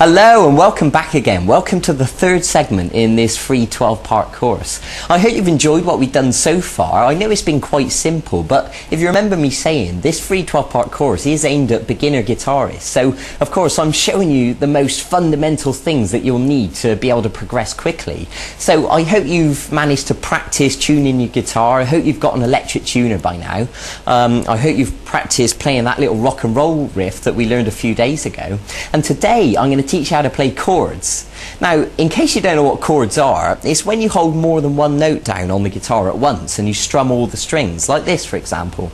Hello and welcome back again. Welcome to the third segment in this free 12-part course. I hope you've enjoyed what we've done so far. I know it's been quite simple, but if you remember me saying, this free 12-part course is aimed at beginner guitarists. So, of course, I'm showing you the most fundamental things that you'll need to be able to progress quickly. So I hope you've managed to practice tuning your guitar. I hope you've got an electric tuner by now. I hope you've practiced playing that little rock and roll riff that we learned a few days ago. And today I'm going to teach you how to play chords. Now, in case you don't know what chords are, it's when you hold more than one note down on the guitar at once and you strum all the strings, like this for example.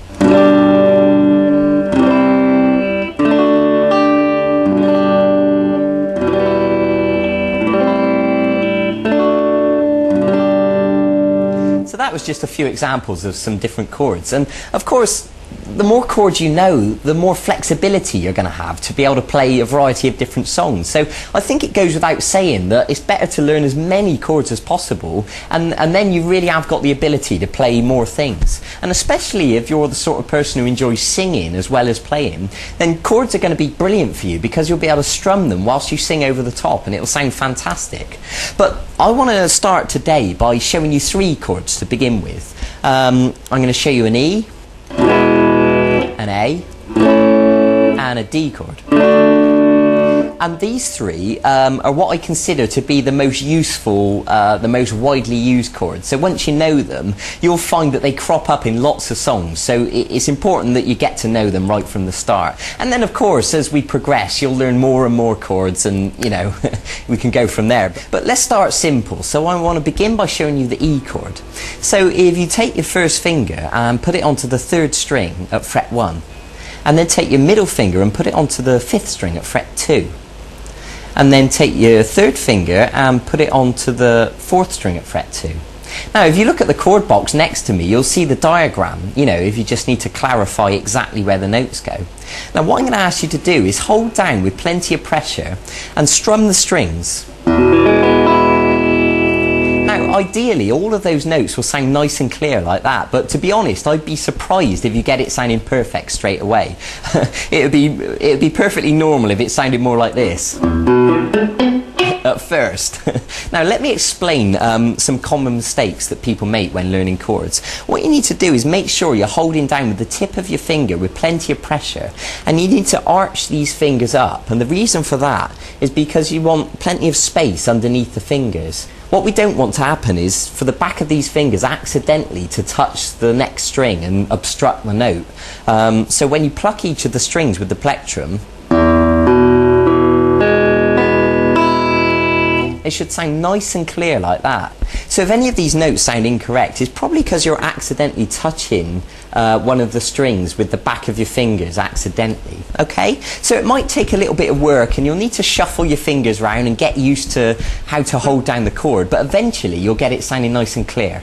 So that was just a few examples of some different chords, and of course the more chords you know, the more flexibility you're going to have to be able to play a variety of different songs. So I think it goes without saying that it's better to learn as many chords as possible, and then you really have got the ability to play more things. And especially if you're the sort of person who enjoys singing as well as playing, then chords are going to be brilliant for you because you'll be able to strum them whilst you sing over the top and it'll sound fantastic. But I want to start today by showing you three chords to begin with. I'm going to show you an E, an A, and a D chord. And these three are what I consider to be the most useful, the most widely used chords. So once you know them, you'll find that they crop up in lots of songs. So it's important that you get to know them right from the start. And then of course, as we progress, you'll learn more and more chords and, you know, we can go from there. But let's start simple. So I want to begin by showing you the E chord. So if you take your first finger and put it onto the third string at fret 1, and then take your middle finger and put it onto the fifth string at fret 2. And then take your third finger and put it onto the fourth string at fret 2. Now, if you look at the chord box next to me, you'll see the diagram, you know, if you just need to clarify exactly where the notes go. Now, what I'm going to ask you to do is hold down with plenty of pressure and strum the strings. Now, ideally, all of those notes will sound nice and clear like that, but to be honest, I'd be surprised if you get it sounding perfect straight away. It'd be perfectly normal if it sounded more like this at first. Now, let me explain some common mistakes that people make when learning chords. What you need to do is make sure you're holding down with the tip of your finger with plenty of pressure, and you need to arch these fingers up, and the reason for that is because you want plenty of space underneath the fingers. What we don't want to happen is for the back of these fingers accidentally to touch the next string and obstruct the note. So when you pluck each of the strings with the plectrum, it should sound nice and clear like that. So if any of these notes sound incorrect, it's probably because you're accidentally touching one of the strings with the back of your fingers accidentally. Okay? So it might take a little bit of work and you'll need to shuffle your fingers around and get used to how to hold down the chord, but eventually you'll get it sounding nice and clear.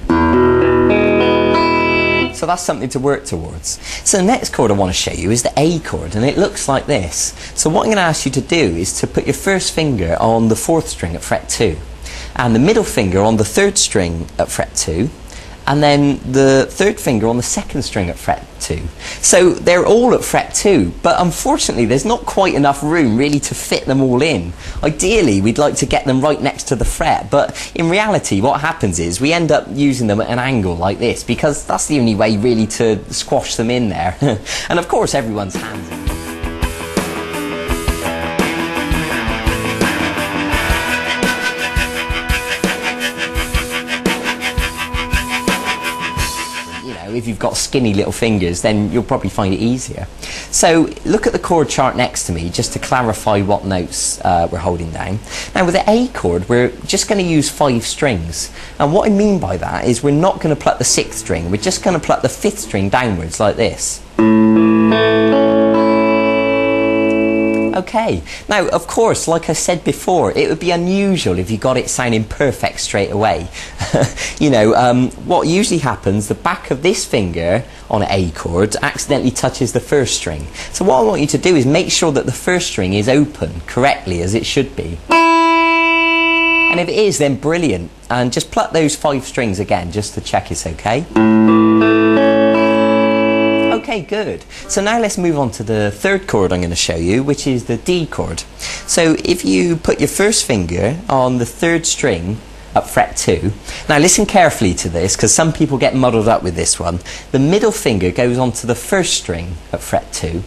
So that's something to work towards. So the next chord I want to show you is the A chord, and it looks like this. So what I'm going to ask you to do is to put your first finger on the fourth string at fret 2, and the middle finger on the third string at fret 2, and then the third finger on the second string at fret 2. So they're all at fret 2, but unfortunately there's not quite enough room really to fit them all in. Ideally we'd like to get them right next to the fret, but in reality what happens is we end up using them at an angle like this, because that's the only way really to squash them in there. And of course everyone's hands in. If you've got skinny little fingers, then you'll probably find it easier. So look at the chord chart next to me just to clarify what notes we're holding down. Now with the A chord, we're just going to use 5 strings. And what I mean by that is we're not going to pluck the 6th string, we're just going to pluck the 5th string downwards like this. Okay, now of course, like I said before, it would be unusual if you got it sounding perfect straight away. You know, what usually happens, the back of this finger on an A chord accidentally touches the first string. So what I want you to do is make sure that the first string is open correctly as it should be. And if it is, then brilliant. And just pluck those 5 strings again just to check it's okay. Okay, good. So now let's move on to the third chord I'm going to show you, which is the D chord. So if you put your first finger on the third string at fret 2, now listen carefully to this because some people get muddled up with this one. The middle finger goes onto the first string at fret 2,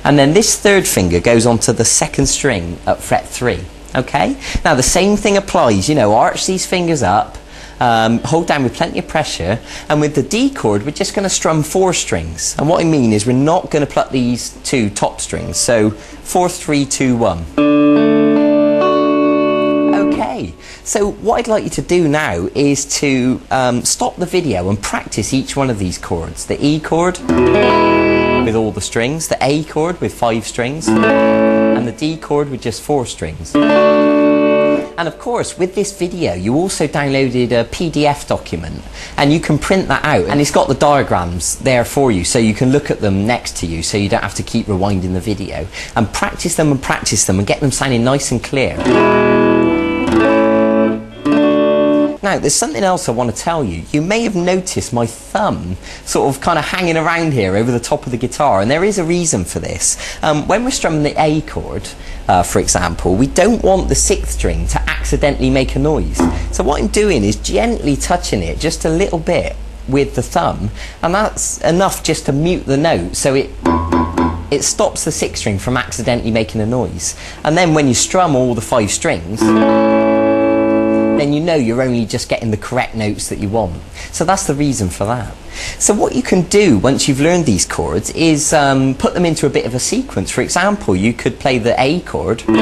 and then this third finger goes onto the second string at fret 3. Okay? Now the same thing applies, you know, arch these fingers up, hold down with plenty of pressure, and with the D chord we're just going to strum 4 strings. And what I mean is we're not going to pluck these 2 top strings. So 4, 3, 2, 1. Okay, so what I'd like you to do now is to stop the video and practice each one of these chords. The E chord with all the strings, the A chord with 5 strings, and the D chord with just 4 strings. And of course, with this video, you also downloaded a PDF document, and you can print that out, and it's got the diagrams there for you, so you can look at them next to you, so you don't have to keep rewinding the video. And practice them and get them sounding nice and clear. Now, there's something else I want to tell you. You may have noticed my thumb sort of kind of hanging around here over the top of the guitar, and there is a reason for this. When we're strumming the A chord, for example, we don't want the 6th string to accidentally make a noise. So what I'm doing is gently touching it just a little bit with the thumb, and that's enough just to mute the note, so it stops the 6th string from accidentally making a noise. And then when you strum all the 5 strings, then you know you're only just getting the correct notes that you want. So that's the reason for that. So what you can do once you've learned these chords is put them into a bit of a sequence. For example, you could play the A chord 4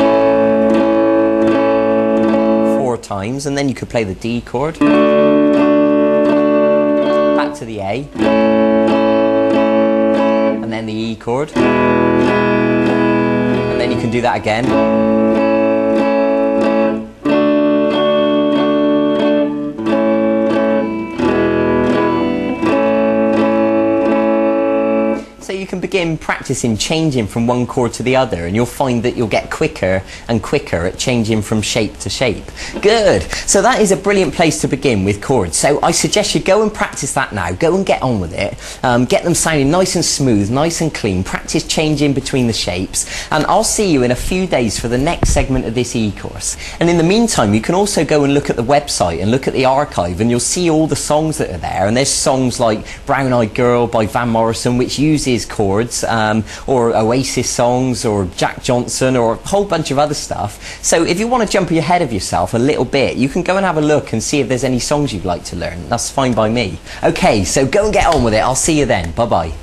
times, and then you could play the D chord, back to the A, and then the E chord, and then you can do that again. You can begin practicing changing from one chord to the other, and you'll find that you'll get quicker and quicker at changing from shape to shape. Good. So that is a brilliant place to begin with chords. So I suggest you go and practice that now. Go and get on with it. Get them sounding nice and smooth, nice and clean. Practice changing between the shapes, and I'll see you in a few days for the next segment of this e-course. And in the meantime, you can also go and look at the website and look at the archive, and you'll see all the songs that are there. And there's songs like Brown Eyed Girl by Van Morrison, which uses chords, or Oasis songs, or Jack Johnson, or a whole bunch of other stuff. So if you want to jump ahead of yourself a little bit, you can go and have a look and see if there's any songs you'd like to learn. That's fine by me. Okay, so go and get on with it. I'll see you then. Bye bye.